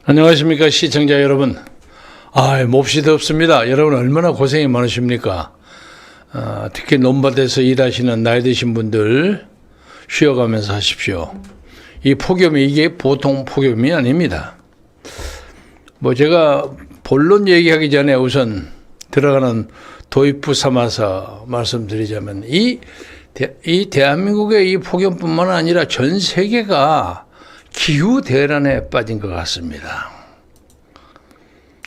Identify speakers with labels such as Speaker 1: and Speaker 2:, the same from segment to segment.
Speaker 1: 안녕하십니까 시청자 여러분. 몹시 덥습니다. 여러분 얼마나 고생이 많으십니까? 특히 논밭에서 일하시는 나이 드신 분들 쉬어가면서 하십시오. 이 폭염이 이게 보통 폭염이 아닙니다. 제가 본론 얘기하기 전에 우선 들어가는 도입부 삼아서 말씀드리자면 이 대한민국의 이 폭염뿐만 아니라 전 세계가 기후 대란에 빠진 것 같습니다.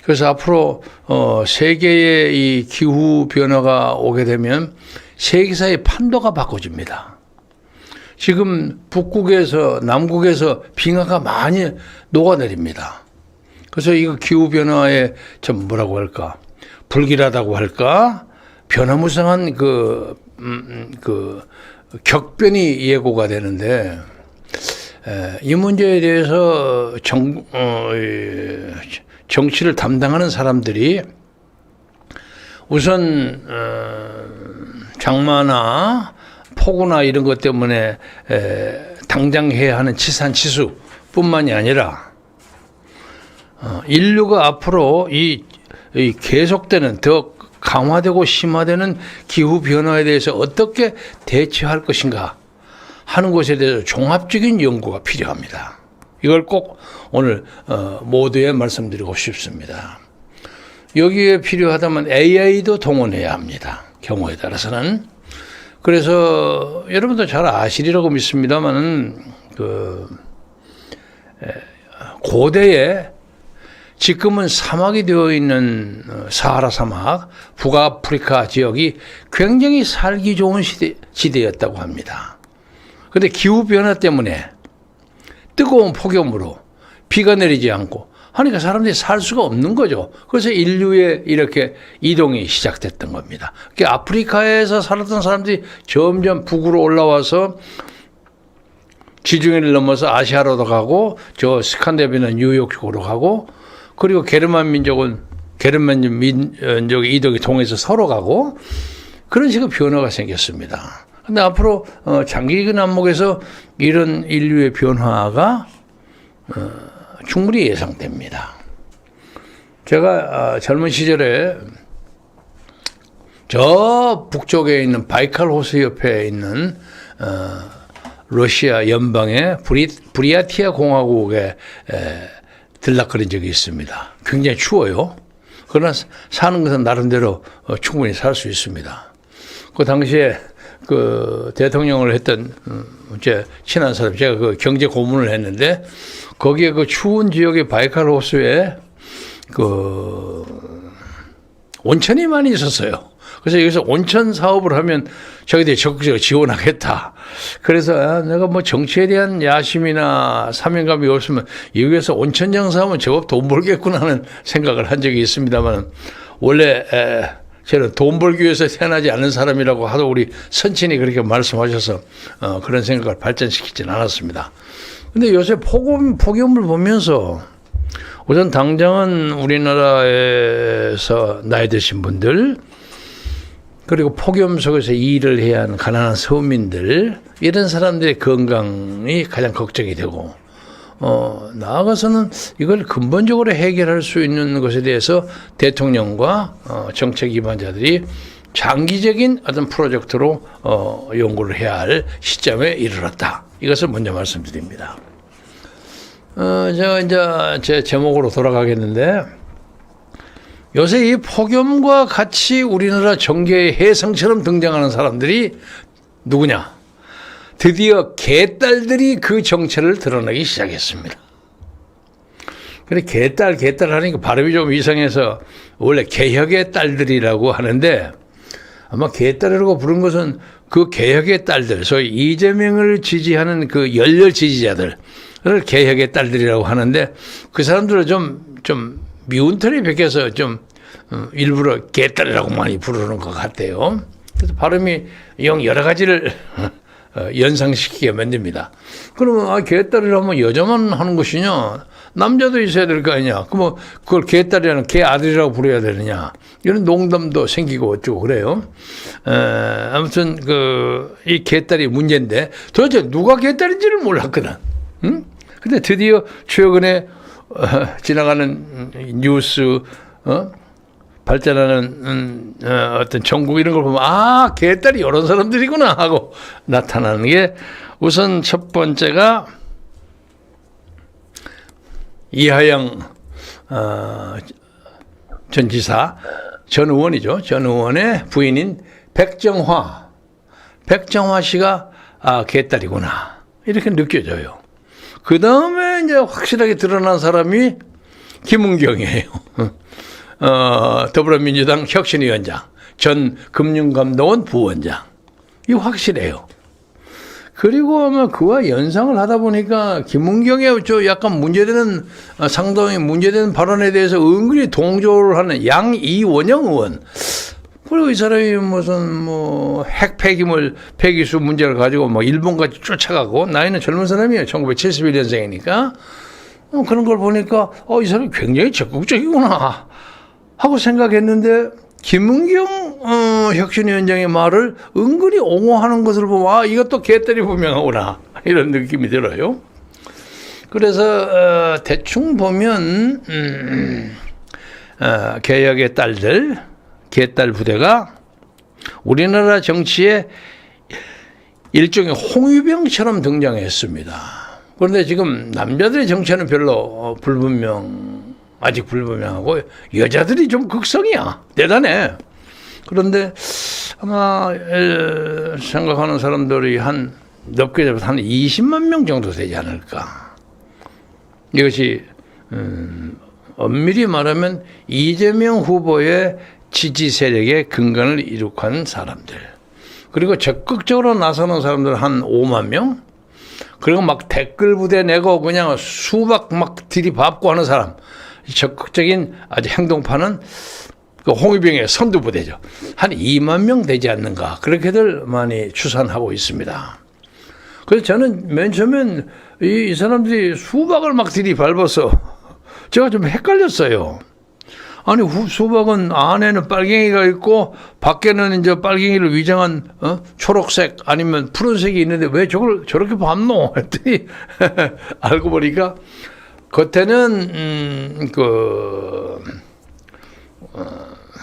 Speaker 1: 그래서 앞으로 세계의 이 기후 변화가 오게 되면 세계사의 판도가 바꿔집니다. 지금 북극에서 남극에서 빙하가 많이 녹아내립니다. 그래서 이거 기후 변화에 좀 뭐라고 할까, 불길하다고 할까, 변화무쌍한 그 격변이 예고가 되는데. 이 문제에 대해서 정치를 담당하는 사람들이 우선 장마나 폭우나 이런 것 때문에 당장 해야 하는 치산치수뿐만이 아니라 인류가 앞으로 이 계속되는 더 강화되고 심화되는 기후 변화에 대해서 어떻게 대처할 것인가 하는 것에 대해서 종합적인 연구가 필요합니다. 이걸 꼭 오늘 모두에 말씀드리고 싶습니다. 여기에 필요하다면 AI도 동원해야 합니다. 경우에 따라서는. 그래서 여러분도 잘 아시리라고 믿습니다만 고대에 지금은 사막이 되어 있는 사하라 사막, 북아프리카 지역이 굉장히 살기 좋은 지대였다고 합니다. 그런데 기후변화 때문에 뜨거운 폭염으로 비가 내리지 않고 하니까 사람들이 살 수가 없는 거죠. 그래서 인류의 이렇게 이동이 시작됐던 겁니다. 그러니까 아프리카에서 살았던 사람들이 점점 북으로 올라와서 지중해를 넘어서 아시아로도 가고 저 스칸디나비아 뉴욕 쪽으로 가고 그리고 게르만 민족의 이동이 통해서 서로 가고 그런 식의 변화가 생겼습니다. 근데 앞으로 장기 남목에서 이런 인류의 변화가 충분히 예상됩니다. 제가 젊은 시절에 저 북쪽에 있는 바이칼 호수 옆에 있는 러시아 연방의 브리아티아 공화국에 들락거린 적이 있습니다. 굉장히 추워요. 그러나 사는 것은 나름대로 충분히 살 수 있습니다. 그 당시에 대통령을 했던 제 친한 사람, 제가 그 경제 고문을 했는데 거기에 그 추운 지역의 바이칼 호수에 온천이 많이 있었어요. 그래서 여기서 온천 사업을 하면 자기들이 적극적으로 지원하겠다. 그래서 내가 정치에 대한 야심이나 사명감이 없으면 여기에서 온천 장사하면 제법 돈 벌겠구나 하는 생각을 한 적이 있습니다만 원래 저는 돈 벌기 위해서 태어나지 않는 사람이라고 하도 우리 선친이 그렇게 말씀하셔서 그런 생각을 발전시키지는 않았습니다. 근데 요새 폭염을 보면서 우선 당장은 우리나라에서 나이 드신 분들 그리고 폭염 속에서 일을 해야 하는 가난한 서민들 이런 사람들의 건강이 가장 걱정이 되고 나아가서는 이걸 근본적으로 해결할 수 있는 것에 대해서 대통령과 정책 위반자들이 장기적인 어떤 프로젝트로 연구를 해야 할 시점에 이르렀다. 이것을 먼저 말씀드립니다. 제가 이제 제 제목으로 돌아가겠는데 요새 이 폭염과 같이 우리나라 정계의 혜성처럼 등장하는 사람들이 누구냐? 드디어 개딸들이 그 정체를 드러내기 시작했습니다. 그래 개딸 하니까 발음이 좀 이상해서 원래 개혁의 딸들이라고 하는데 아마 개딸이라고 부른 것은 그 개혁의 딸들, 소위 이재명을 지지하는 그 열렬 지지자들을 개혁의 딸들이라고 하는데 그 사람들을 좀 미운 털이 벗겨서 좀 일부러 개딸이라고 많이 부르는 것 같아요. 그래서 발음이 여러 가지를 연상시키게 만듭니다. 그러면 개딸이라 하면 여자만 하는 것이냐? 남자도 있어야 될 거 아니냐? 그럼 그걸 개딸이라는 개아들이라고 부려야 되느냐? 이런 농담도 생기고 어쩌고 그래요. 아무튼 이 개딸이 문제인데 도대체 누가 개딸인지를 몰랐거든. 응? 근데 드디어 최근에 지나가는 뉴스, 발전하는 어떤 전국 이런 걸 보면 아, 개딸이 이런 사람들이구나 하고 나타나는 게 우선 첫 번째가 이하영 전 지사, 전 의원이죠. 전 의원의 부인인 백정화 씨가 아, 개딸이구나 이렇게 느껴져요. 그 다음에 이제 확실하게 드러난 사람이 김은경이에요. 더불어민주당 혁신위원장, 전 금융감독원 부원장. 이거 확실해요. 그리고 아마 그와 연상을 하다 보니까 김은경의 저 약간 문제되는, 상당히 문제되는 발언에 대해서 은근히 동조를 하는 양이원영 의원. 그리고 이 사람이 무슨 뭐 핵 폐기물 폐기수 문제를 가지고 뭐 일본까지 쫓아가고 나이는 젊은 사람이에요. 1971년생이니까. 그런 걸 보니까 이 사람이 굉장히 적극적이구나 하고 생각했는데 김은경 혁신위원장의 말을 은근히 옹호하는 것을 보면 이것도 개딸이 분명하구나 이런 느낌이 들어요. 그래서 대충 보면 개혁의 딸들, 개딸 부대가 우리나라 정치에 일종의 홍위병처럼 등장했습니다. 그런데 지금 남자들의 정체는 별로 아직 불분명하고 여자들이 좀 극성이야. 대단해. 그런데 아마 생각하는 사람들이 높게 잡아서 한 20만 명 정도 되지 않을까. 이것이 엄밀히 말하면 이재명 후보의 지지 세력의 근간을 이룩한 사람들. 그리고 적극적으로 나서는 사람들 한 5만 명. 그리고 막 댓글 부대 내고 그냥 수박 막 들이밟고 하는 사람. 적극적인 아주 행동파는 그 홍위병의 선두부대죠. 한 2만 명 되지 않는가. 그렇게들 많이 추산하고 있습니다. 그래서 저는 맨 처음엔 이 사람들이 수박을 막 들이밟아서 제가 좀 헷갈렸어요. 아니, 수박은 안에는 빨갱이가 있고 밖에는 이제 빨갱이를 위장한 초록색 아니면 푸른색이 있는데 왜 저걸 저렇게 밟노? 했더니 알고 보니까 겉에는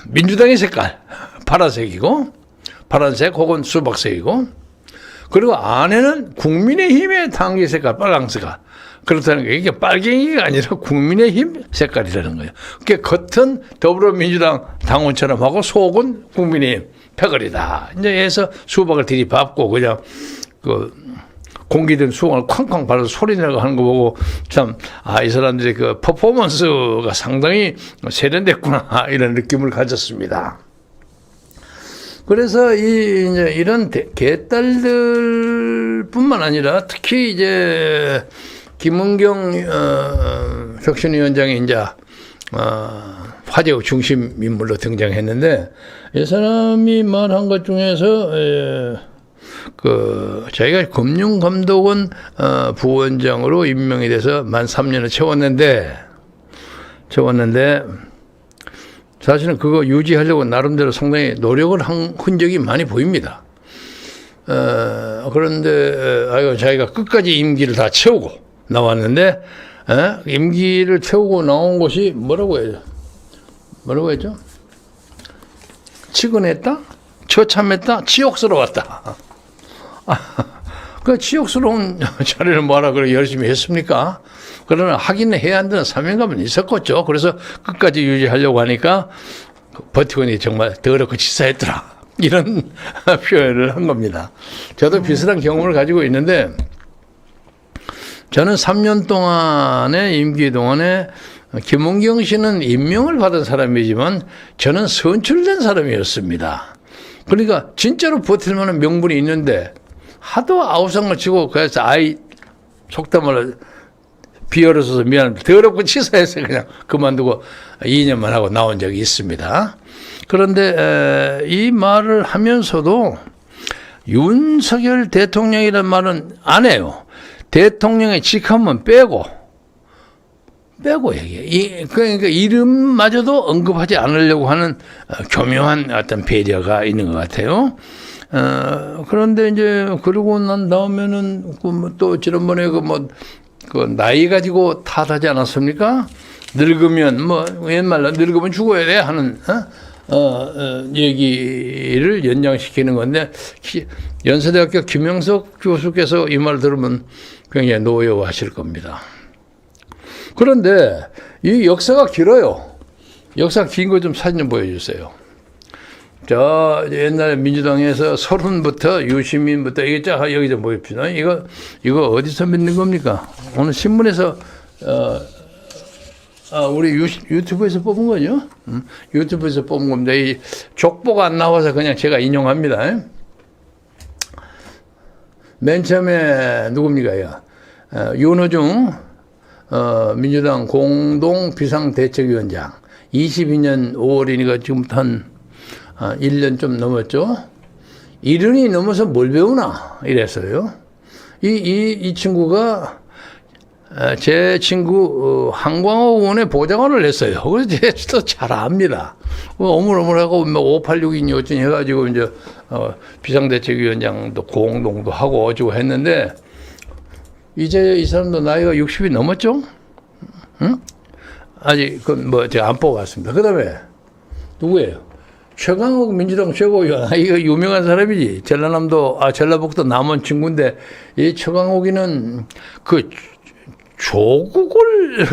Speaker 1: 민주당의 색깔 파란색 혹은 수박색이고 그리고 안에는 국민의힘의 당기 색깔 빨강색깔. 그렇다는 게 이게 빨갱이가 아니라 국민의힘 색깔이라는 거예요. 그게 겉은 더불어민주당 당원처럼 하고 속은 국민의힘 패거리다. 이제 해서 수박을 들이밟고 그냥 공기든 수박을 쾅쾅 발라서 소리 내고 하는 거 보고 참, 이 사람들의 그 퍼포먼스가 상당히 세련됐구나 이런 느낌을 가졌습니다. 그래서 이제 이런 개딸들뿐만 아니라 특히 이제 김은경 혁신위원장이 이제 화제의 중심 인물로 등장했는데 이 사람이 말한 것 중에서 자기가 금융감독원 부원장으로 임명이 돼서 만 3년을 채웠는데 사실은 그거 유지하려고 나름대로 상당히 노력을 한 흔적이 많이 보입니다. 그런데 자기가 끝까지 임기를 다 채우고 나왔는데 임기를 채우고 나온 것이 뭐라고 했죠? 치근했다? 처참했다? 치욕스러웠다. 그 치욕스러운 자리를 뭐하라 그래 열심히 했습니까? 그러나 하긴 해야 한다는 사명감은 있었겠죠. 그래서 끝까지 유지하려고 하니까 버티고니 정말 더럽고 치사했더라. 이런 표현을 한 겁니다. 저도 비슷한 경험을 가지고 있는데 저는 3년 동안의 임기 동안에 김은경 씨는 임명을 받은 사람이지만 저는 선출된 사람이었습니다. 그러니까 진짜로 버틸 만한 명분이 있는데 하도 아우성을 치고 그래서 속담을 비어러서서 미안합니다. 더럽고 치사해서 그냥 그만두고 2년만 하고 나온 적이 있습니다. 그런데 이 말을 하면서도 윤석열 대통령이라는 말은 안 해요. 대통령의 직함은 빼고 얘기해. 그러니까 이름마저도 언급하지 않으려고 하는 교묘한 어떤 배려가 있는 것 같아요. 그런데 이제 그러고 난 다음에는 또 지난번에 그 나이 가지고 탓하지 않았습니까? 늙으면 뭐 옛말로 늙으면 죽어야 돼 하는 얘기를 연장시키는 건데 연세대학교 김영석 교수께서 이 말 들으면 굉장히 노여워하실 겁니다. 그런데 이 역사가 길어요. 역사 긴 거 좀 사진 좀 보여주세요. 자, 옛날에 민주당에서 서른부터 유시민부터 이게 쫙 여기 좀 보입시다. 이거 어디서 믿는 겁니까? 오늘 신문에서 우리 유튜브에서 뽑은 거죠. 유튜브에서 뽑은 겁니다. 이 족보가 안 나와서 그냥 제가 인용합니다. 맨 처음에 누굽니까? 윤호중 민주당 공동 비상대책위원장 22년 5월이니까 지금부터 한 1년 좀 넘었죠. 1년이 넘어서 뭘 배우나 이랬어요. 이 친구가 제 친구 한광호 의원의 보좌관을 했어요. 그래서 제가 잘 압니다. 어물어물하고 5862니 어쩌니 해가지고 이제 비상대책위원장도 공동도 하고 어쩌고 했는데 이제 이 사람도 나이가 60이 넘었죠? 응? 아직 제가 안 보고 갔습니다. 그 다음에 누구예요? 최강욱 민주당 최고위원. 이거 유명한 사람이지. 전라북도 남원 친구인데 이 최강욱이는 그 조국을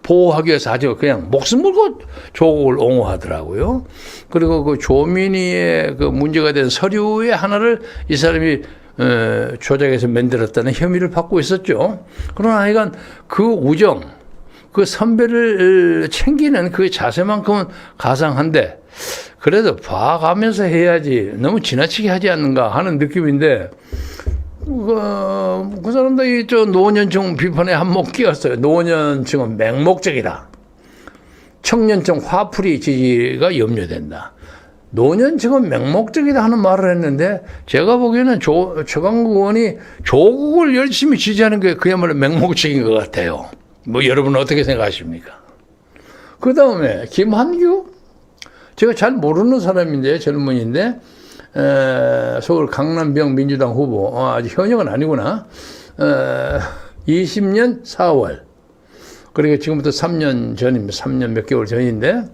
Speaker 1: 보호하기 위해서 아주 그냥 목숨 걸고 조국을 옹호하더라고요. 그리고 그 조민희의 그 문제가 된 서류의 하나를 이 사람이 조작해서 만들었다는 혐의를 받고 있었죠. 그러나 하여간 그 우정, 그 선배를 챙기는 그 자세만큼은 가상한데 그래도 봐가면서 해야지 너무 지나치게 하지 않는가 하는 느낌인데 그 사람들이 노년층 비판에 한몫 끼었어요. 노년층은 맹목적이다. 청년층 화풀이 지지가 염려된다. 노년층은 맹목적이다 하는 말을 했는데 제가 보기에는 최강욱 의원이 조국을 열심히 지지하는 게 그야말로 맹목적인 것 같아요. 뭐 여러분은 어떻게 생각하십니까? 그 다음에 김한규? 제가 잘 모르는 사람인데 젊은이인데 서울 강남병 민주당 후보 아직 현역은 아니구나. 20년 4월 그러니까 지금부터 3년 전입니다. 3년 몇 개월 전인데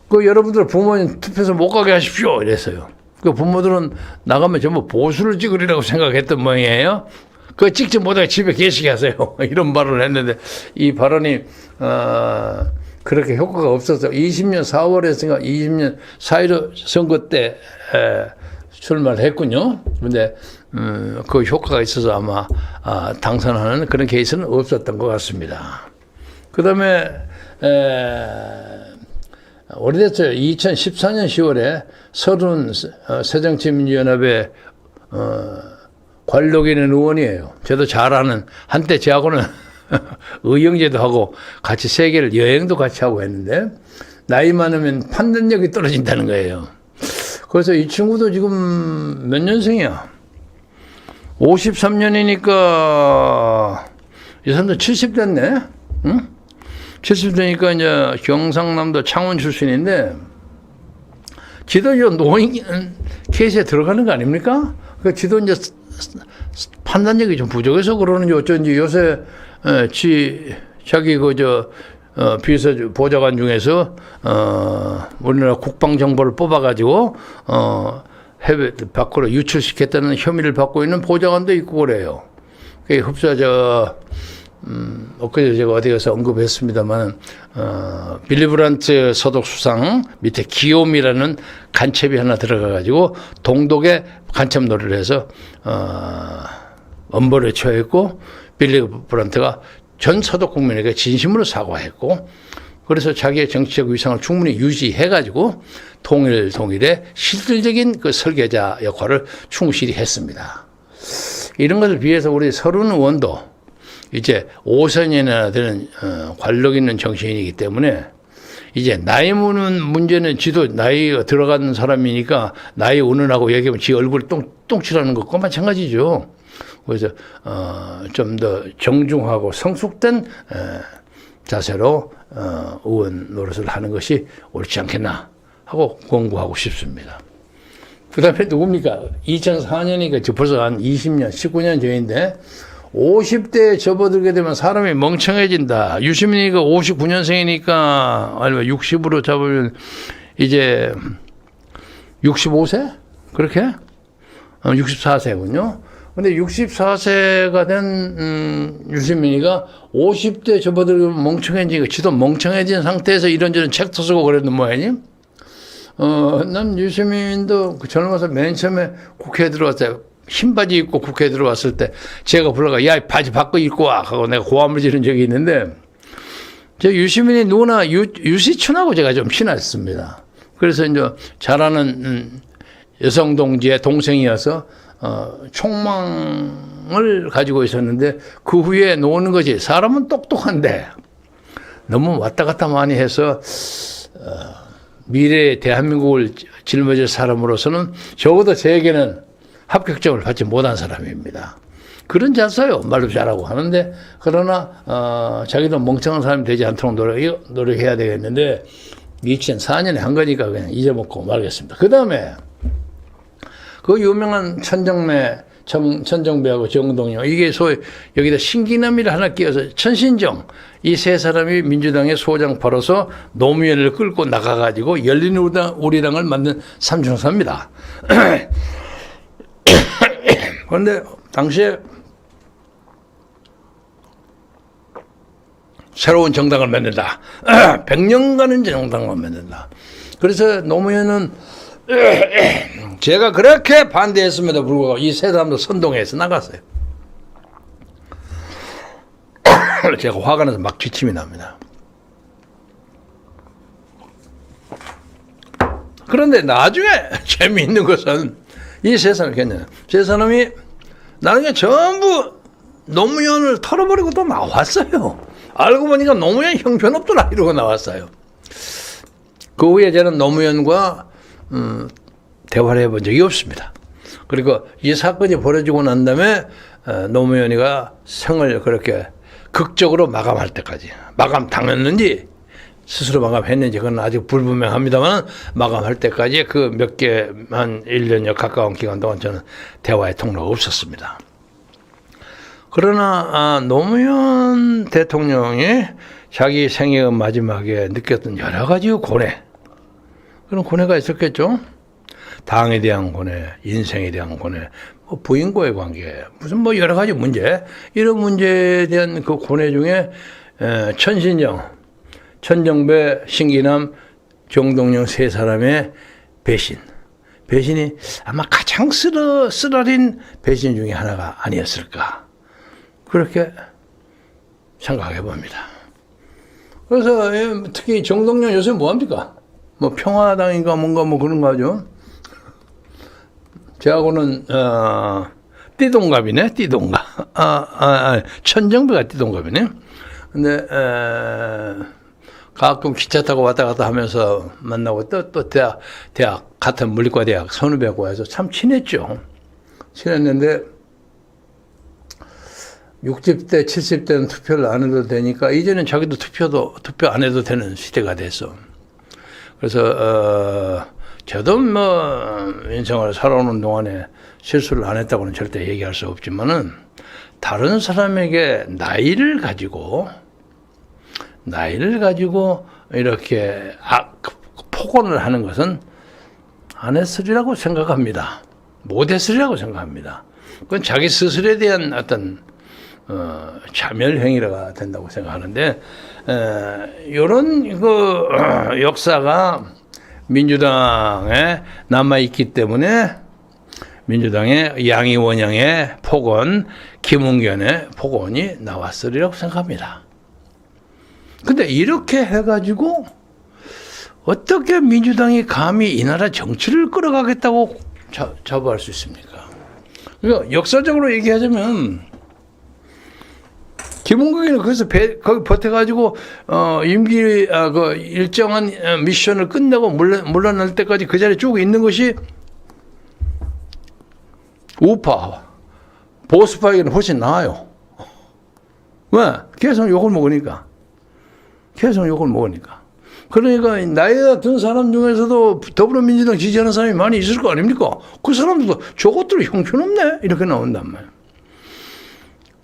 Speaker 1: 그 여러분들 부모님 투표소 못 가게 하십시오 이랬어요. 그 부모들은 나가면 전부 보수를 찍으리라고 생각했던 모양이에요. 그거 찍지 못하게 집에 계시게 하세요. 이런 말을 했는데 이 발언이 그렇게 효과가 없어서 20년 4월에 했으니까 20년 4.15 선거 때 출마를 했군요. 그런데 그 효과가 있어서 아마 당선하는 그런 케이스는 없었던 것 같습니다. 그 다음에 오래됐어요. 2014년 10월에 서른 새정치민주연합의 관록있는 의원이에요. 저도 잘 아는 한때 저하고는 의형제도 하고 같이 세계를 여행도 같이 하고 했는데 나이 많으면 판단력이 떨어진다는 거예요. 그래서 이 친구도 지금 몇 년생이야? 53년이니까 이 사람도 70 됐네? 응? 70 되니까 이제 경상남도 창원 출신인데 지도 이제 노인 케이스에 들어가는 거 아닙니까? 그 지도 이제 판단력이 좀 부족해서 그러는지 어쩐지 요새 자기 비서 보좌관 중에서 우리나라 국방정보를 뽑아가지고 해외 밖으로 유출시켰다는 혐의를 받고 있는 보좌관도 있고 그래요. 그게 흡사 엊그제 제가 어디 가서 언급했습니다만 빌리 브란트 서독 수상 밑에 기욤이라는 간첩이 하나 들어가가지고 동독에 간첩 놀이를 해서 엄벌에 처했고 빌리 브란트가 전 서독 국민에게 진심으로 사과했고 그래서 자기의 정치적 위상을 충분히 유지해가지고 통일에 실질적인 그 설계자 역할을 충실히 했습니다. 이런 것을 비해서 우리 서른 의원도 이제 5선이나 되는 관록 있는 정치인이기 때문에 이제 나이 묻는 문제는 지도 나이가 들어가는 사람이니까 나이 운운하고 얘기하면 지 얼굴 똥칠하는 것과 마찬가지죠. 그래서 좀 더 정중하고 성숙된 자세로 의원 노릇을 하는 것이 옳지 않겠나 하고 권고하고 싶습니다. 그 다음에 누굽니까? 2004년이니까 벌써 한 20년, 19년 전인데 50대에 접어들게 되면 사람이 멍청해진다. 유시민이가 59년생이니까 아니면 60으로 잡으면 이제 65세? 그렇게? 64세군요. 근데 64세가 된 유시민이가 50대 접어들면 멍청해지니까 지도 멍청해진 상태에서 이런저런 책도 쓰고 그랬는 모양이니? 난 유시민도 젊어서 맨 처음에 국회에 들어왔을 때 흰바지 입고 국회에 들어왔을 때 제가 불러가 야 바지 바꿔 입고 와 하고 내가 고함을 지른 적이 있는데 저 유시민이 누나 유시춘하고 제가 좀 친했습니다. 그래서 이제 잘하는 여성 동지의 동생이어서 촉망을 가지고 있었는데 그 후에 노는 거지. 사람은 똑똑한데 너무 왔다 갔다 많이 해서 미래의 대한민국을 짊어질 사람으로서는 적어도 제게는 합격점을 받지 못한 사람입니다. 그런 자서요. 말도 잘하고 하는데 그러나 자기도 멍청한 사람이 되지 않도록 노력해야 되겠는데 2004년에 한 거니까 그냥 잊어먹고 말겠습니다. 그 다음에 그 유명한 천정배하고 정동영 이게 소위 여기다 신기남이를 하나 끼워서 천신정 이 세 사람이 민주당의 소장파로서 노무현을 끌고 나가가지고 열린우리당을 만든 삼중사입니다. 그런데 당시에 새로운 정당을 만든다. 100년간은 정당을 만든다. 그래서 노무현은 제가 그렇게 반대했음에도 불구하고 이 세 사람도 선동해서 나갔어요. 제가 화가 나서 막 기침이 납니다. 그런데 나중에 재미있는 것은 이 세 사람이 괜찮아요. 세 사람이 나중에 전부 노무현을 털어버리고 또 나왔어요. 알고 보니까 노무현 형편없더라 이러고 나왔어요. 그 후에 저는 노무현과 대화를 해본 적이 없습니다. 그리고 이 사건이 벌어지고 난 다음에 노무현이가 생을 그렇게 극적으로 마감할 때까지 마감당했는지 스스로 마감했는지 그건 아직 불분명합니다만 마감할 때까지 그 몇 개 한 1년여 가까운 기간 동안 저는 대화의 통로가 없었습니다. 그러나 노무현 대통령이 자기 생애 마지막에 느꼈던 여러 가지 고뇌 그런 고뇌가 있었겠죠. 당에 대한 고뇌, 인생에 대한 고뇌, 뭐 부인과의 관계, 무슨 뭐 여러 가지 문제 이런 문제에 대한 그 고뇌 중에 천신정, 천정배, 신기남, 정동영 세 사람의 배신이 아마 가장 쓰라린 배신 중에 하나가 아니었을까 그렇게 생각해 봅니다. 그래서 특히 정동영 요새 뭐합니까? 뭐 평화당인가 뭔가 뭐 그런 거 하죠. 저하고는 띠동갑이네. 천정배가 띠동갑이네. 근데 가끔 기차 타고 왔다 갔다 하면서 만나고 또 대학 같은 물리과 대학 선후배고 해서 참 친했죠. 친했는데 60대 70대는 투표를 안 해도 되니까 이제는 자기도 투표 안 해도 되는 시대가 됐어. 그래서 저도 뭐 인생을 살아오는 동안에 실수를 안 했다고는 절대 얘기할 수 없지만은 다른 사람에게 나이를 가지고 이렇게 폭언을 하는 것은 안 했으리라고 생각합니다. 못했으리라고 생각합니다. 그건 자기 스스로에 대한 어떤 자멸 행위가 된다고 생각하는데 이런 그 역사가 민주당에 남아있기 때문에 민주당의 양이원양의 폭언, 김웅견의 폭언이 나왔으리라고 생각합니다. 근데 이렇게 해가지고 어떻게 민주당이 감히 이 나라 정치를 끌어가겠다고 자부할 수 있습니까? 그러니까 역사적으로 얘기하자면 김웅경이는 거기서 거기 버텨가지고 임기 그 일정한 미션을 끝내고 물러날 때까지 그 자리에 쭉 있는 것이 우파 보수파에게는 훨씬 나아요. 왜? 계속 욕을 먹으니까. 그러니까 나이가 든 사람 중에서도 더불어민주당 지지하는 사람이 많이 있을 거 아닙니까? 그 사람들도 저것들 형편없네 이렇게 나온단 말이에요.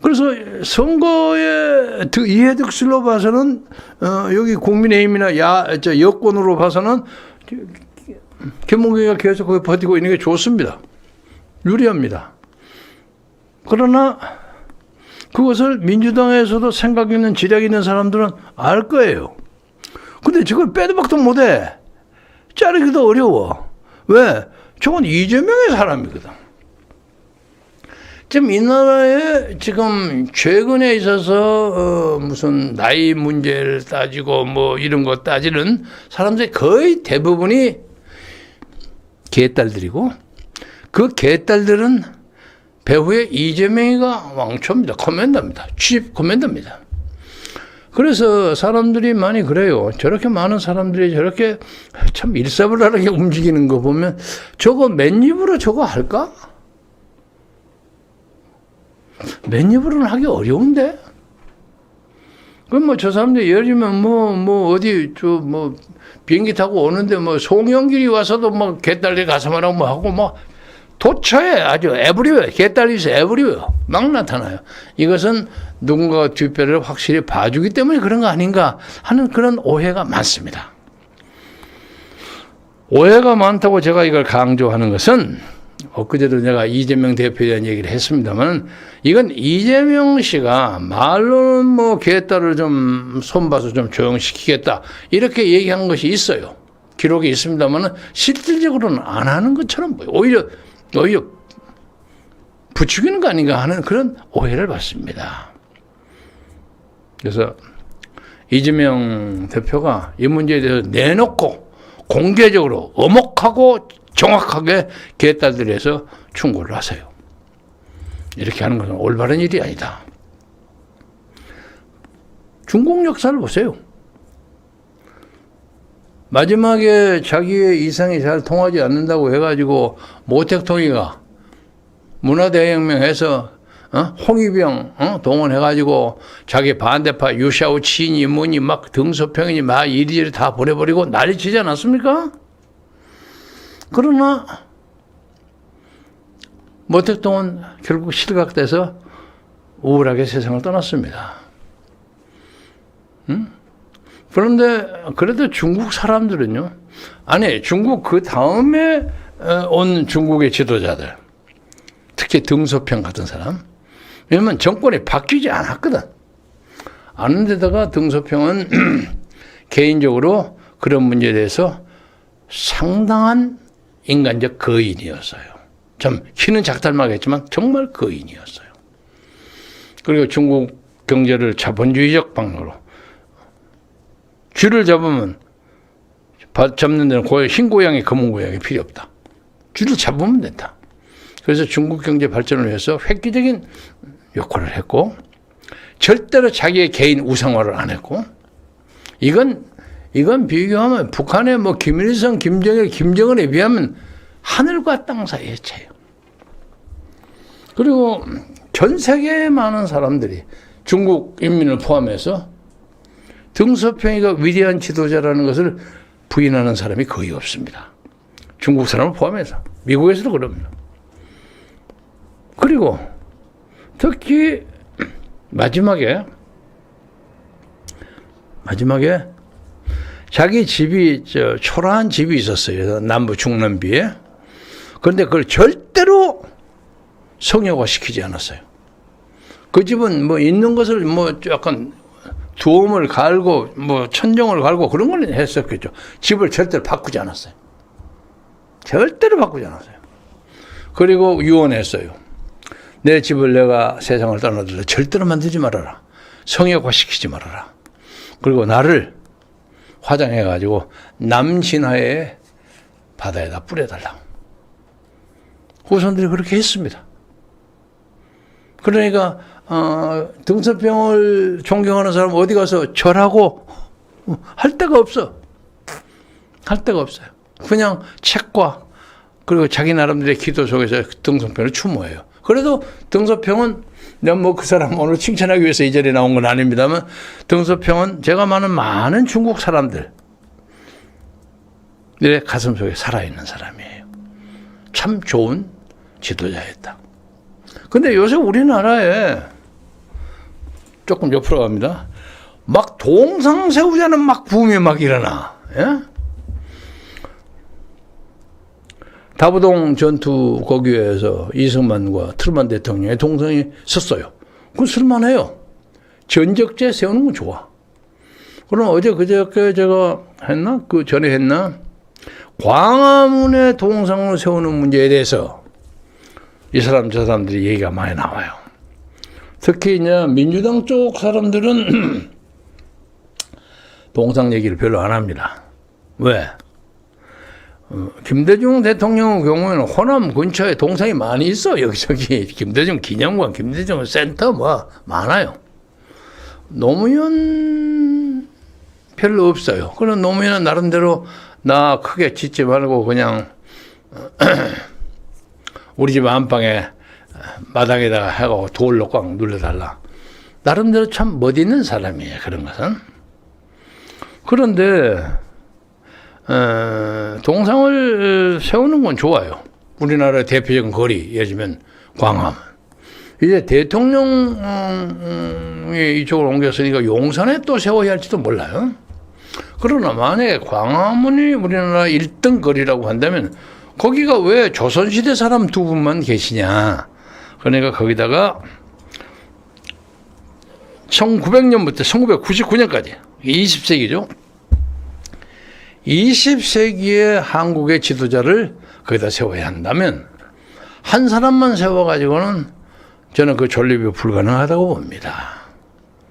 Speaker 1: 그래서 선거의 이해득실로 봐서는 여기 국민의힘이나 여권으로 봐서는 김문경이가 계속 거기 버티고 있는 게 좋습니다. 유리합니다. 그러나 그것을 민주당에서도 생각 있는 지략 있는 사람들은 알 거예요. 근데 저걸 빼도 박도 못해. 자르기도 어려워. 왜? 저건 이재명의 사람이거든. 지금 이 나라에 지금 최근에 있어서 무슨 나이 문제를 따지고 뭐 이런 거 따지는 사람들이 거의 대부분이 개딸들이고, 그 개딸들은 배후에 이재명이가 왕초입니다. 커맨더입니다. 칩 커맨더입니다. 그래서 사람들이 많이 그래요. 저렇게 많은 사람들이 저렇게 참 일사불란하게 움직이는 거 보면 저거 맨입으로 저거 할까? 맨입으로는 하기 어려운데? 그럼 뭐 저 사람들 예를 들면 어디 비행기 타고 오는데 송영길이 와서도 개딸리 가서만 하고 도처에 아주 에브리웨어, 개딸리에서 에브리웨어 막 나타나요. 이것은 누군가가 뒷배를 확실히 봐주기 때문에 그런 거 아닌가 하는 그런 오해가 많습니다. 오해가 많다고 제가 이걸 강조하는 것은 엊그제도 내가 이재명 대표에 대한 얘기를 했습니다만, 이건 이재명 씨가 말로는 개딸을 좀 손봐서 좀 조용시키겠다 이렇게 얘기한 것이 있어요. 기록이 있습니다만 실질적으로는 안 하는 것처럼 보여요. 오히려 부추기는 거 아닌가 하는 그런 오해를 받습니다. 그래서 이재명 대표가 이 문제에 대해서 내놓고 공개적으로 엄혹하고 정확하게 개딸들에서 충고를 하세요. 이렇게 하는 것은 올바른 일이 아니다. 중국 역사를 보세요. 마지막에 자기의 이상이 잘 통하지 않는다고 해가지고 모택동이가 문화대혁명해서 홍위병 동원해가지고 자기 반대파 유샤오치인이 뭐니 막 등소평이니 막 이리저리 다 보내버리고 난리치지 않았습니까? 그러나 모택동은 결국 실각돼서 우울하게 세상을 떠났습니다. 그런데 그래도 중국 사람들은요, 아니 중국 그 다음에 온 중국의 지도자들, 특히 등소평 같은 사람, 왜냐면 정권이 바뀌지 않았거든. 않은데다가 등소평은 개인적으로 그런 문제에 대해서 상당한 인간적 거인이었어요. 참 키는 작달마겠지만 정말 거인이었어요. 그리고 중국 경제를 자본주의적 방향으로 쥐를 잡으면 잡는 데는 흰 고양이, 검은 고양이 필요 없다. 쥐를 잡으면 된다. 그래서 중국 경제 발전을 위해서 획기적인 역할을 했고, 절대로 자기의 개인 우상화를 안 했고, 이건 비교하면 북한의 김일성, 김정일, 김정은에 비하면 하늘과 땅 사이의 차이예요. 그리고 전 세계의 많은 사람들이 중국 인민을 포함해서 등소평이가 위대한 지도자라는 것을 부인하는 사람이 거의 없습니다. 중국 사람을 포함해서. 미국에서도 그럽니다. 그리고 특히 마지막에 자기 집이 초라한 집이 있었어요. 남부 중남비에. 그런데 그걸 절대로 성역화 시키지 않았어요. 그 집은 있는 것을 약간 두엄을 갈고 천정을 갈고 그런 걸 했었겠죠. 집을 절대로 바꾸지 않았어요. 절대로 바꾸지 않았어요. 그리고 유언했어요. 내 집을 내가 세상을 떠나들려 절대로 만들지 말아라. 성역화 시키지 말아라. 그리고 나를 화장해가지고 남진하의 바다에다 뿌려달라. 후손들이 그렇게 했습니다. 그러니까 등소평을 존경하는 사람은 어디 가서 절하고 할 데가 없어. 할 데가 없어요. 그냥 책과 그리고 자기 나름대로의 기도 속에서 등소평을 추모해요. 그래도 등소평은 내가 그 사람 오늘 칭찬하기 위해서 이 자리에 나온 건 아닙니다만, 등소평은 제가 많은 중국 사람들의 가슴 속에 살아있는 사람이에요. 참 좋은 지도자였다. 근데 요새 우리나라에 조금 옆으로 갑니다. 막 동상 세우자는 막 붐이 막 일어나. 예? 다부동 전투 거기에서 이승만과 트루먼 대통령의 동상이 섰어요. 그건 쓸만해요. 전적제 세우는 건 좋아. 그럼 어제 그저께 제가 했나? 그 전에 했나? 광화문에 동상을 세우는 문제에 대해서 이 사람 저 사람들이 얘기가 많이 나와요. 특히 이제 민주당 쪽 사람들은 동상 얘기를 별로 안 합니다. 왜? 김대중 대통령의 경우에는 호남 근처에 동상이 많이 있어. 여기저기 김대중 기념관, 김대중 센터 뭐 많아요. 노무현 별로 없어요. 그럼 노무현은 나름대로 나 크게 짓지 말고 그냥 우리 집 안방에 마당에다가 해가지고 돌로 꽉 눌러달라. 나름대로 참 멋있는 사람이에요. 그런 것은. 그런데 동상을 세우는 건 좋아요. 우리나라의 대표적인 거리, 예를 들면 광화문. 이제 대통령이 이쪽으로 옮겼으니까 용산에 또 세워야 할지도 몰라요. 그러나 만약에 광화문이 우리나라 1등 거리라고 한다면 거기가 왜 조선시대 사람 두 분만 계시냐. 그러니까 거기다가 1900년부터 1999년까지 20세기죠. 20세기의 한국의 지도자를 거기다 세워야 한다면 한 사람만 세워가지고는 저는 그 존립이 불가능하다고 봅니다.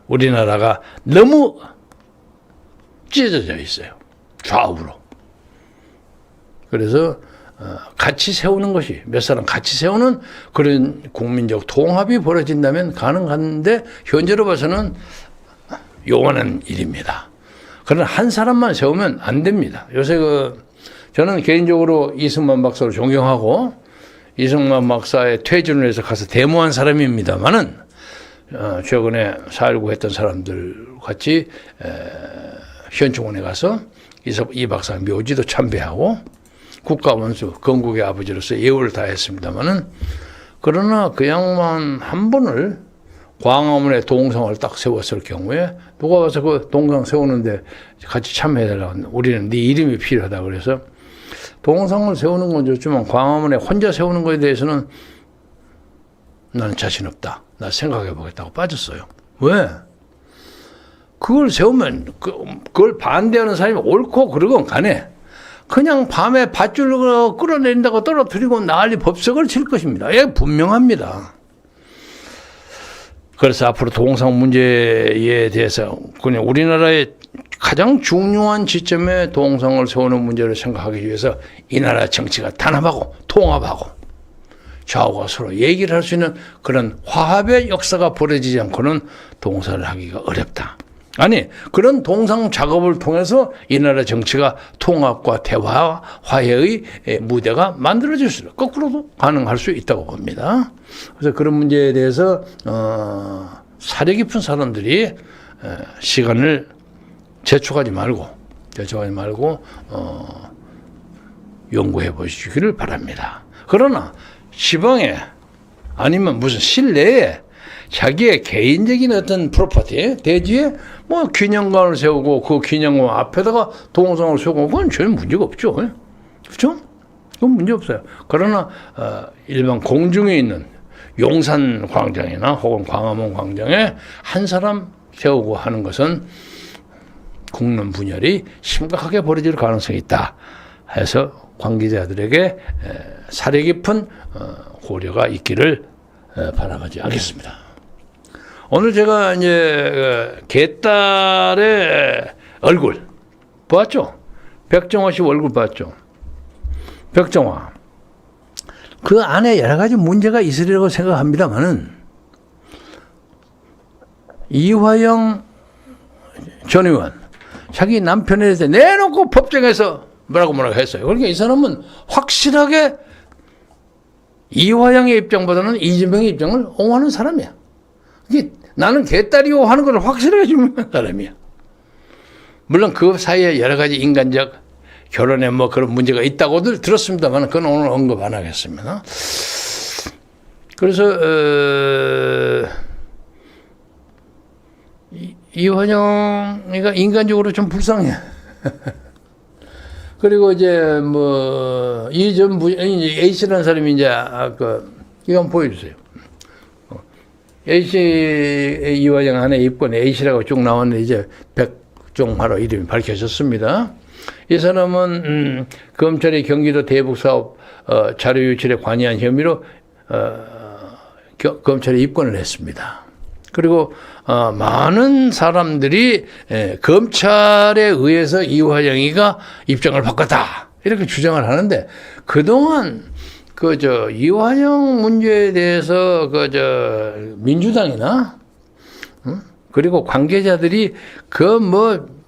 Speaker 1: 우리나라가 너무 찢어져 있어요. 좌우로. 그래서 같이 세우는 것이 몇 사람 같이 세우는 그런 국민적 통합이 벌어진다면 가능한데 현재로 봐서는 요원한 일입니다. 그러나 한 사람만 세우면 안 됩니다. 요새 저는 개인적으로 이승만 박사를 존경하고 이승만 박사의 퇴진을 해서 가서 데모한 사람입니다만은 최근에 4.19 했던 사람들 같이 현충원에 가서 이 박사 묘지도 참배하고 국가원수 건국의 아버지로서 예우를 다했습니다만은 그러나 그 양반 한 분을 광화문에 동상을 딱 세웠을 경우에 누가 와서 그 동상 세우는데 같이 참여해달라고 우리는 네 이름이 필요하다 그래서 동상을 세우는 건 좋지만 광화문에 혼자 세우는 것에 대해서는 나는 자신 없다. 나 생각해 보겠다고 빠졌어요. 왜? 그걸 세우면 그걸 반대하는 사람이 옳고 그러건 간에 그냥 밤에 밧줄로 끌어내린다고 떨어뜨리고 난리 법석을 칠 것입니다. 예, 분명합니다. 그래서 앞으로 동상 문제에 대해서 그냥 우리나라의 가장 중요한 지점에 동상을 세우는 문제를 생각하기 위해서 이 나라 정치가 단합하고 통합하고 좌우가 서로 얘기를 할 수 있는 그런 화합의 역사가 벌어지지 않고는 동상을 하기가 어렵다. 아니 그런 동상 작업을 통해서 이 나라 정치가 통합과 대화와 화해의 무대가 만들어질 수 있다. 거꾸로도 가능할 수 있다고 봅니다. 그래서 그런 문제에 대해서 사려 깊은 사람들이 시간을 재촉하지 말고 연구해 보시기를 바랍니다. 그러나 지방에 아니면 무슨 실내에 자기의 개인적인 어떤 프로퍼티, 대지에 뭐 기념관을 세우고 그 기념관 앞에다가 동상을 세우고 그건 전혀 문제가 없죠. 그렇죠? 그건 문제 없어요. 그러나 일반 공중에 있는 용산 광장이나 혹은 광화문 광장에 한 사람 세우고 하는 것은 국론 분열이 심각하게 벌어질 가능성이 있다 해서 관계자들에게 사려 깊은 고려가 있기를 바라지 않겠습니다. 오늘 제가 이제 개딸의 얼굴 봤죠? 백정화 씨 얼굴 봤죠? 백정화. 그 안에 여러 가지 문제가 있으리라고 생각합니다만은 이화영 전 의원 자기 남편에 대해서 내놓고 법정에서 뭐라고 했어요. 그러니까 이 사람은 확실하게 이화영의 입장보다는 이재명의 입장을 옹호하는 사람이야. 이게 나는 개딸이요 하는 걸 확실하게 증명한 사람이야. 물론 그 사이에 여러 가지 인간적 결혼에 뭐 그런 문제가 있다고들 들었습니다만 그건 오늘 언급 안 하겠습니다. 그래서 이완영이가 인간적으로 좀 불쌍해. 그리고 이제 뭐 이전 A씨라는 사람이 이제 이거 한번 보여주세요. A씨 이완영 안에 입건 A씨라고 쭉 나왔는데 이제 백종화로 이름이 밝혀졌습니다. 이 사람은 검찰이 경기도 대북사업 자료 유출에 관여한 혐의로 검찰에 입건을 했습니다. 그리고 많은 사람들이 검찰에 의해서 이완영이가 입장을 바꿨다 이렇게 주장을 하는데 그동안 이완영 문제에 대해서 민주당이나 그리고 관계자들이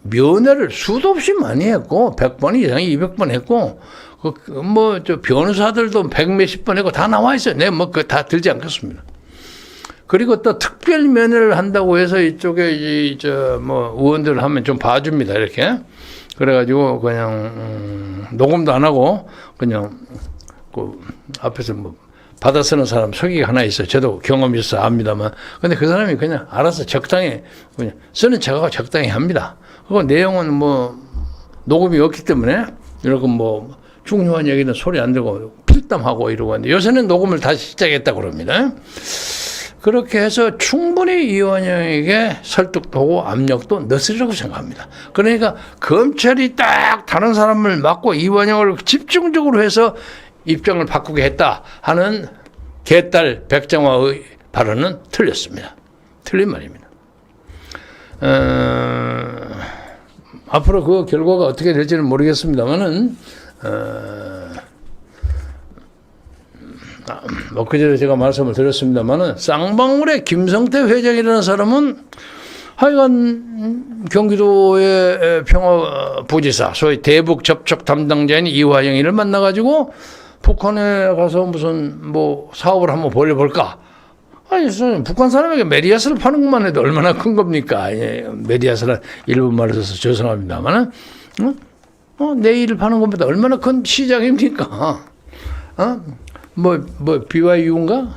Speaker 1: 면회를 수도 없이 많이 했고 100번 이상이 200번 했고 변호사들도 100몇십 번 했고 다 나와 있어요. 네, 그거 다 들지 않겠습니다. 그리고 또 특별 면회를 한다고 해서 이쪽에 의원들 하면 좀 봐줍니다. 이렇게. 그래가지고 그냥 녹음도 안 하고 그냥 앞에서 받아 쓰는 사람 속이가 하나 있어요. 저도 경험이 있어 압니다만. 근데 그 사람이 그냥 알아서 적당히 그냥 쓰는 척하고 적당히 합니다. 그리고 내용은 녹음이 없기 때문에 이렇게 중요한 얘기는 소리 안 들고 필담하고 이러고 하는데 요새는 녹음을 다시 시작했다고 그럽니다. 그렇게 해서 충분히 이완영에게 설득도 하고 압력도 넣으리라고 생각합니다. 그러니까 검찰이 딱 다른 사람을 맡고 이완영을 집중적으로 해서 입장을 바꾸게 했다 하는 개딸 백정화의 발언은 틀렸습니다. 틀린 말입니다. 앞으로 그 결과가 어떻게 될지는 모르겠습니다만은 그전에 제가 말씀을 드렸습니다만은 쌍방울의 김성태 회장이라는 사람은 하여간 경기도의 평화부지사 소위 대북 접촉 담당자인 이화영이를 만나가지고 북한에 가서 무슨 사업을 한번 벌여볼까. 아니, 북한 사람에게 메리아스를 파는 것만 해도 얼마나 큰 겁니까? 메리아스는 일본 말을 써서 죄송합니다만은 내일을 파는 것보다 얼마나 큰 시장입니까? BYU인가?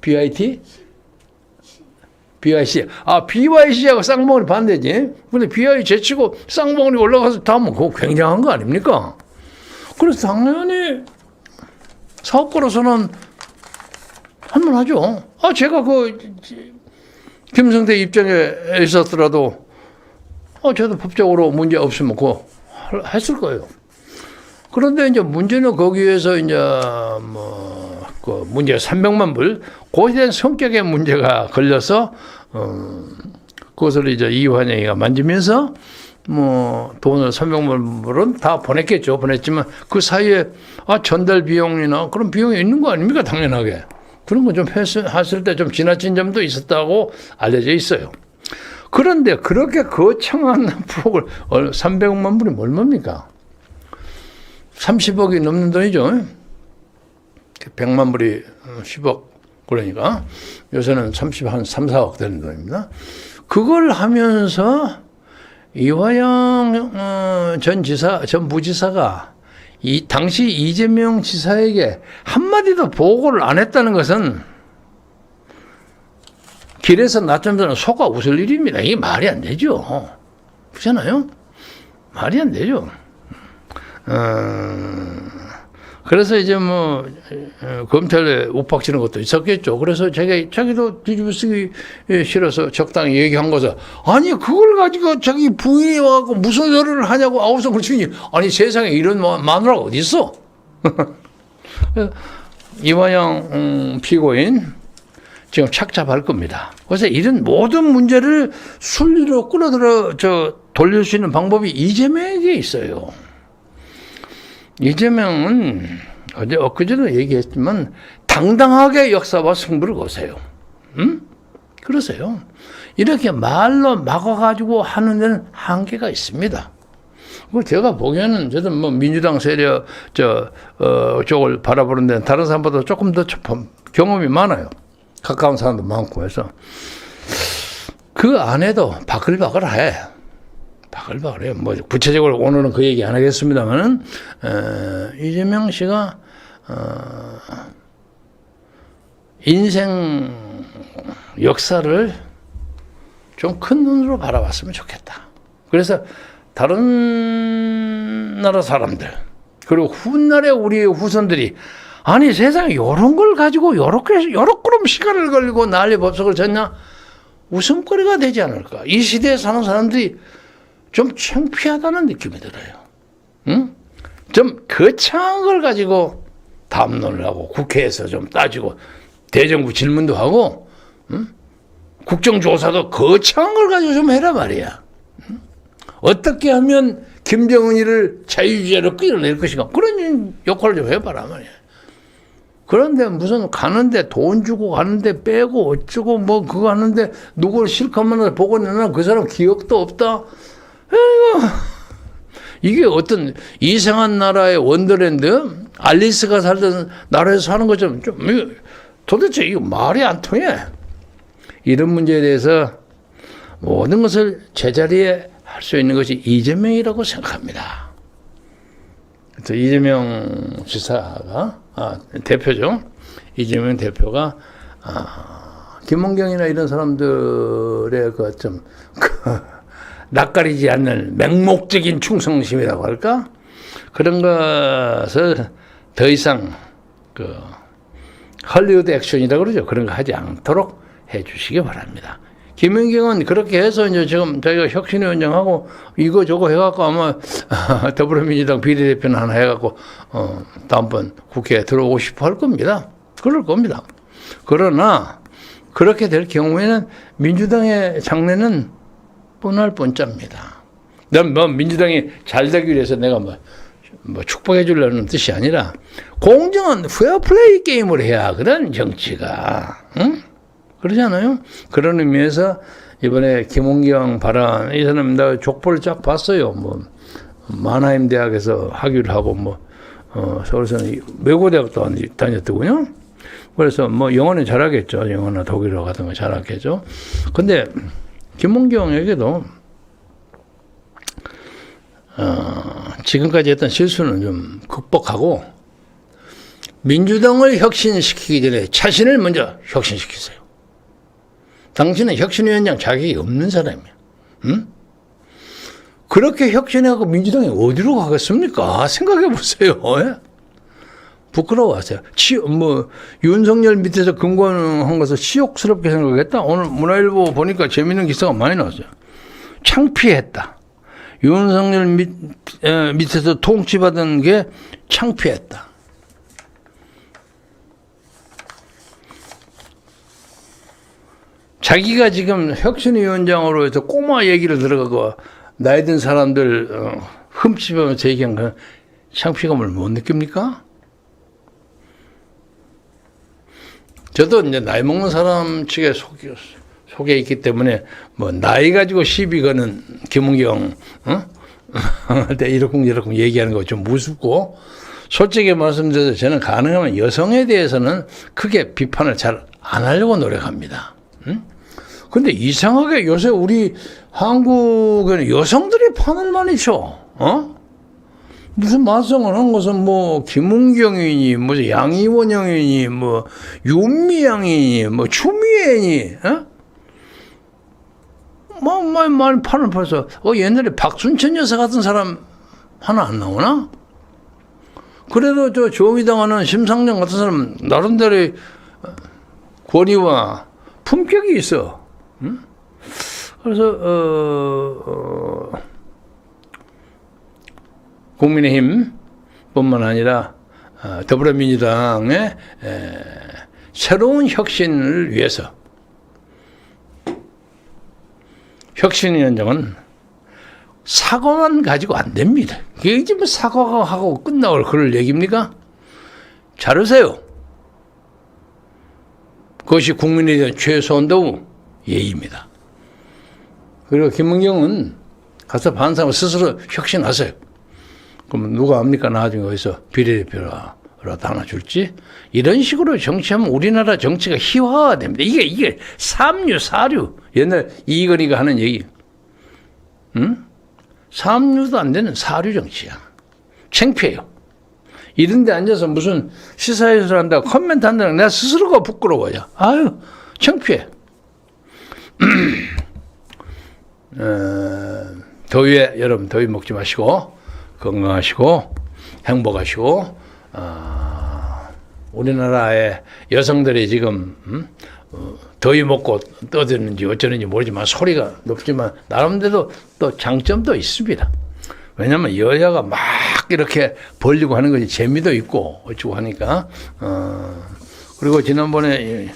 Speaker 1: BIT? BIC. BYC하고 쌍방울이 반대지. 근데 BI 제치고 쌍방울이 올라가서 다음은 그거 굉장한 거 아닙니까? 그래서 당연히 사업가로서는 할만하죠. 제가 김성태 입장에 있었더라도 저도 법적으로 문제 없으면 그거 했을 거예요. 그런데 이제 문제는 거기에서 이제 문제가 300만 불, 그에 대한 성격의 문제가 걸려서 그것을 이제 이완영이가 만지면서 돈을 300만 불은 다 보냈겠죠. 보냈지만 그 사이에 전달 비용이나 그런 비용이 있는 거 아닙니까? 당연하게. 그런 거 좀 했을 때 좀 지나친 점도 있었다고 알려져 있어요. 그런데 그렇게 거창한 폭을 300만 불이 얼마입니까? 30억이 넘는 돈이죠. 100만 불이 10억 그러니까 요새는 한 3, 4억 되는 돈입니다. 그걸 하면서 이화영 전 부지사가 당시 이재명 지사에게 한마디도 보고를 안 했다는 것은 길에서 낮잠자는 소가 웃을 일입니다. 이게 말이 안 되죠. 그렇잖아요? 말이 안 되죠. 그래서 이제 검찰에 욱박치는 것도 있었겠죠. 그래서 자기도 뒤집어 쓰기 싫어서 적당히 얘기한 거죠. 아니, 그걸 가지고 자기 부인이 와갖고 무슨 소리를 하냐고 아우성을 치니, 아니, 세상에 이런 마누라가 어디 있어? 이완영 피고인 지금 착잡할 겁니다. 그래서 이런 모든 문제를 순리로 돌릴 수 있는 방법이 이재명에게 있어요. 이재명은 엊그제도 얘기했지만 당당하게 역사와 승부를 거세요. 그러세요. 이렇게 말로 막아가지고 하는 데는 한계가 있습니다. 제가 보기에는 저도 민주당 세력 쪽을 바라보는 데는 다른 사람보다 조금 더 경험이 많아요. 가까운 사람도 많고 해서 그 안에도 바글바글해. 바글바글해요. 구체적으로 오늘은 그 얘기 안 하겠습니다만은 이재명 씨가 인생 역사를 좀 큰 눈으로 바라봤으면 좋겠다. 그래서 다른 나라 사람들 그리고 훗날에 우리 후손들이 아니 세상에 이런 걸 가지고 요렇게 요렇게럼 시간을 걸리고 난리 법석을 졌냐 웃음거리가 되지 않을까. 이 시대에 사는 사람들이 좀 창피하다는 느낌이 들어요. 응? 좀 거창한 걸 가지고 담론을 하고 국회에서 좀 따지고 대정부 질문도 하고 응? 국정조사도 거창한 걸 가지고 좀 해라 말이야. 응? 어떻게 하면 김정은이를 자유주의로 끌어낼 것인가 그런 역할을 좀 해봐라 말이야. 그런데 무슨 가는데 돈 주고 가는데 빼고 어쩌고 뭐 그거 하는데 누구를 실컷만 보고 내나 그 사람 기억도 없다. 에이구. 이게 어떤 이상한 나라의 원더랜드 알리스가 살던 나라에서 사는 것처럼 좀 도대체 이거 말이 안 통해. 이런 문제에 대해서 모든 것을 제자리에 할 수 있는 것이 이재명이라고 생각합니다. 그래서 이재명 지사가 대표죠. 이재명 대표가 김원경이나 이런 사람들의 그 좀 낯가리지 않는 맹목적인 충성심이라고 할까? 그런 것을 더 이상 그 헐리우드 액션이라고 그러죠. 그런 거 하지 않도록 해 주시기 바랍니다. 김은경은 그렇게 해서 이제 지금 저희가 혁신위원장하고 이거 저거 해갖고 아마 더불어민주당 비례대표는 하나 해갖고 다음번 국회에 들어오고 싶어 할 겁니다. 그럴 겁니다. 그러나 그렇게 될 경우에는 민주당의 장래는 뻔할 뻔짭니다. 난 뭐 민주당이 잘 되기 위해서 내가 뭐 축복해 주려는 뜻이 아니라 공정한 페어플레이 게임을 해야 그런 정치가 응? 그러잖아요. 그런 의미에서 이번에 김원경 발언 이 사람 나 족보를 쫙 봤어요. 뭐 만하임 대학에서 학위를 하고 뭐 서울에서는 외고대학도 다녔더군요. 그래서 뭐 영어는 잘하겠죠. 영어나 독일어 같은 거 잘하겠죠. 근데 김원경에게도 지금까지 했던 실수는 좀 극복하고 민주당을 혁신시키기 전에 자신을 먼저 혁신시키세요. 당신은 혁신위원장 자격이 없는 사람이야. 응? 그렇게 혁신하고 민주당이 어디로 가겠습니까? 생각해 보세요. 예? 부끄러워하세요. 윤석열 밑에서 근거한 것을 치욕스럽게 생각했다. 오늘 문화일보 보니까 재밌는 기사가 많이 나왔어요. 창피했다. 윤석열 밑에서 통치받은 게 창피했다. 자기가 지금 혁신위원장으로 해서 꼬마 얘기를 들어가고 나이 든 사람들 흠집하면서 얘기한 건 창피감을 못 느낍니까? 저도 이제 나이 먹는 사람 측에 속에 있기 때문에 뭐 나이 가지고 시비 거는 김은경 이러쿵 얘기하는 거 좀 무섭고 솔직히 말씀드려서 저는 가능하면 여성에 대해서는 크게 비판을 잘 안 하려고 노력합니다. 근데 이상하게 요새 우리 한국에는 여성들이 판을 많이 쳐. 무슨 말썽을 한 것은 뭐 김은경이니 뭐 양이원영이니 뭐 윤미향이니 뭐 추미애니 많이 판을 벌써 옛날에 박순천 여사 같은 사람 하나 안 나오나? 그래도 저 정의당하는 심상정 같은 사람 나름대로 권위와 품격이 있어. 그래서 국민의힘뿐만 아니라 더불어민주당의 새로운 혁신을 위해서 혁신위원장은 사과만 가지고 안 됩니다. 그게 이제 뭐 사과하고 끝나올 그럴 얘기입니까? 잘하세요. 그것이 국민에 대한 최소한도 예의입니다. 그리고 김은경은 가서 반성하고 스스로 혁신하세요. 그럼 누가 압니까? 나중에 어디서 비례대표라도 하나 줄지? 이런 식으로 정치하면 우리나라 정치가 희화가 됩니다. 이게 삼류, 사류. 옛날 이건희가 하는 얘기. 삼류도 안 되는 사류 정치야. 창피해요. 이런 데 앉아서 무슨 시사회를 한다고 코멘트 한다는 내가 스스로가 부끄러워요. 아유, 창피해. 더위에 여러분 더위 먹지 마시고 건강하시고 행복하시고 우리나라의 여성들이 지금 더위 먹고 떠드는지 어쩌는지 모르지만 소리가 높지만 나름대로 또 장점도 있습니다. 왜냐하면 여자가 막 이렇게 벌리고 하는 것이 재미도 있고 어쩌고 하니까 그리고 지난번에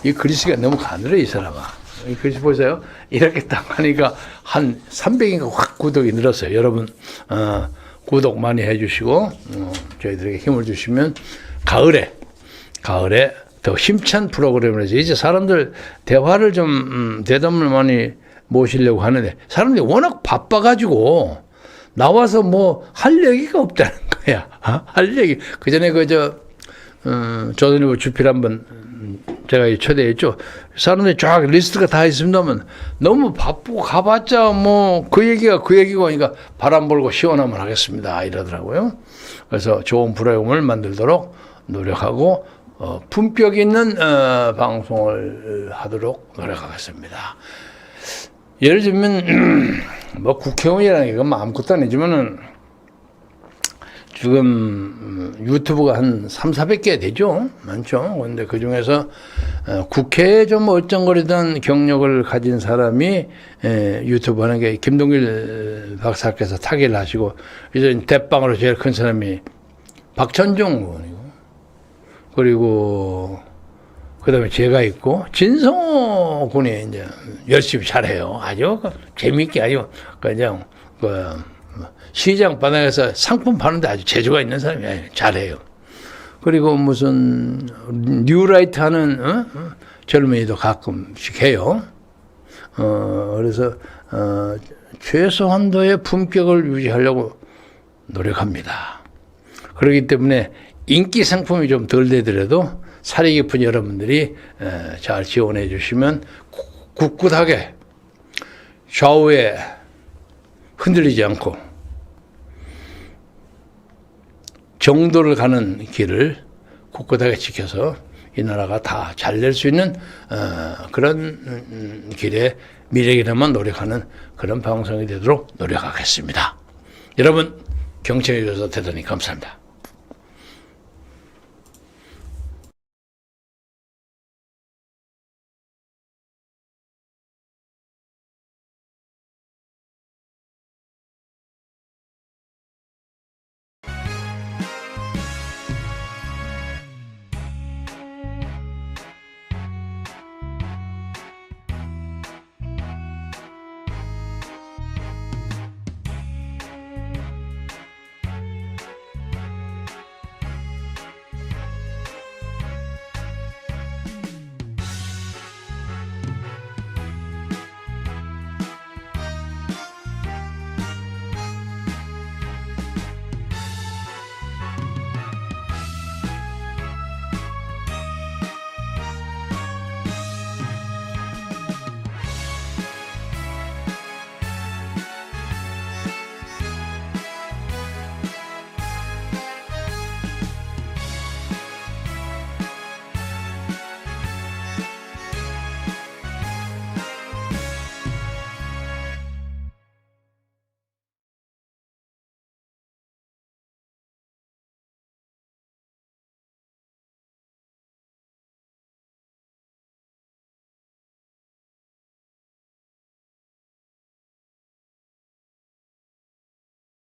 Speaker 1: 이 글씨가 너무 가늘어 이 사람아. 이 글씨 보세요. 이렇게 딱 하니까 한 300인가 확 구독이 늘었어요. 여러분 구독 많이 해주시고 저희들에게 힘을 주시면 가을에 더 힘찬 프로그램을 해서 이제 사람들 대화를 좀 대담을 많이 모시려고 하는데 사람들이 워낙 바빠가지고 나와서 뭐 할 얘기가 없다는 거야. 할 얘기. 그 전에 조선일보 주필 한번 제가 초대했죠. 사람들이 쫙 리스트가 다 있습니다만 너무 바쁘고 가봤자 뭐 그 얘기가 그 얘기고 하니까 바람 불고 시원하면 하겠습니다 이러더라고요. 그래서 좋은 프로그램을 만들도록 노력하고 품격 있는 방송을 하도록 노력하겠습니다. 예를 들면 뭐 국회의원이라는 게 아무것도 아니지만은 지금 유튜브가 한 300~400개 되죠. 많죠. 그런데 그 중에서 국회에 좀 얼쩡거리던 경력을 가진 사람이 유튜브 하는 게 김동길 박사께서 타계를 하시고 이제 대빵으로 제일 큰 사람이 박천종 의원이고 그리고 그다음에 제가 있고 진성호 군이 이제 열심히 잘해요. 아주 재미있게 아주 그냥 시장 바닥에서 상품 파는데 아주 재주가 있는 사람이 잘해요. 그리고 무슨 뉴라이트 하는 젊은이도 가끔씩 해요. 그래서 최소한도의 품격을 유지하려고 노력합니다. 그렇기 때문에 인기 상품이 좀 덜 되더라도 사리 깊은 여러분들이 잘 지원해 주시면 꿋꿋하게 좌우에 흔들리지 않고 정도를 가는 길을 꿋꿋하게 지켜서 이 나라가 다 잘 낼 수 있는 그런 길에 미래에만 노력하는 그런 방송이 되도록 노력하겠습니다. 여러분 경청해 주셔서 대단히 감사합니다.